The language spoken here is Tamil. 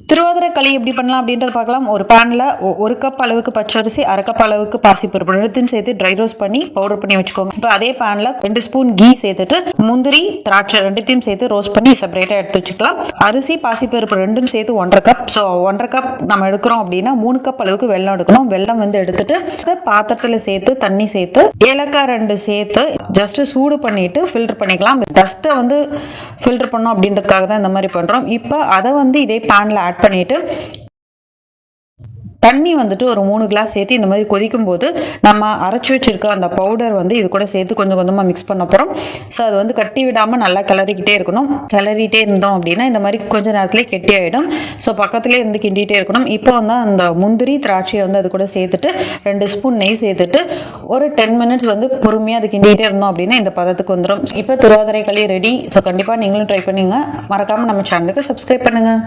திருவாதிரை களி எப்படி பண்ணலாம் அப்படின்றத பார்க்கலாம். ஒரு பேனில் 1 கப் அளவுக்கு பச்சரிசி, 1/2 கப் அளவுக்கு பாசிப்பருப்பு ரெண்டுத்தையும் சேர்த்து ட்ரை ரோஸ்ட் பண்ணி பவுடர் பண்ணி வச்சுக்கோங்க. இப்போ அதே பேனில் 2 ஸ்பூன் கீ சேர்த்துட்டு முந்திரி திராட்சை ரெண்டுத்தையும் சேர்த்து ரோஸ்ட் பண்ணி செப்பரேட்டாக எடுத்து வச்சுக்கலாம். அரிசி பாசிப்பருப்பு ரெண்டும் சேர்த்து 1/2 கப். ஸோ 1/2 கப் நம்ம எடுக்கிறோம் அப்படின்னா 3 கப் அளவுக்கு வெல்லம் எடுக்கணும். வெல்லம் வந்து எடுத்துட்டு பாத்திரத்தில் சேர்த்து தண்ணி சேர்த்து ஏலக்காய் 2 சேர்த்து ஜஸ்ட் சூடு பண்ணிட்டு ஃபில்டர் பண்ணிக்கலாம். டஸ்ட்டை வந்து ஃபில்டர் பண்ணோம் அப்படின்றதுக்காக தான் இந்த மாதிரி பண்ணுறோம். இப்போ அதை வந்து இதே பேனில் ஆட் பண்ணிட்டு தண்ணி வந்துட்டு ஒரு 3 கிளாஸ் சேர்த்து இந்த மாதிரி கொதிக்கும் போது நம்ம அரைச்சி வச்சிருக்க அந்த பவுடர் வந்து இது கூட சேர்த்து கொஞ்சம் கொஞ்சமாக மிக்ஸ் பண்ண போகிறோம். ஸோ அது வந்து கட்டி விடாமல் நல்லா கிளறிக்கிட்டே இருக்கணும். கிளறிட்டே இருந்தோம் அப்படின்னா இந்த மாதிரி கொஞ்சம் நேரத்துலேயே கெட்டி ஆகிடும். ஸோ பக்கத்துலேயே இருந்து கிண்டிகிட்டே இருக்கணும். இப்போ வந்து அந்த முந்திரி திராட்சையை வந்து அது கூட சேர்த்துட்டு 2 ஸ்பூன் நெய் சேர்த்துட்டு ஒரு 10 மினிட்ஸ் வந்து பொறுமையாக அது கிண்டிகிட்டே இருந்தோம் அப்படின்னா இந்த பதத்துக்கு வந்துடும். இப்போ திருவாதிரை களி ரெடி. ஸோ கண்டிப்பாக நீங்களும் ட்ரை பண்ணுங்க. மறக்காமல் நம்ம சேனலுக்கு சப்ஸ்கிரைப் பண்ணுங்கள்.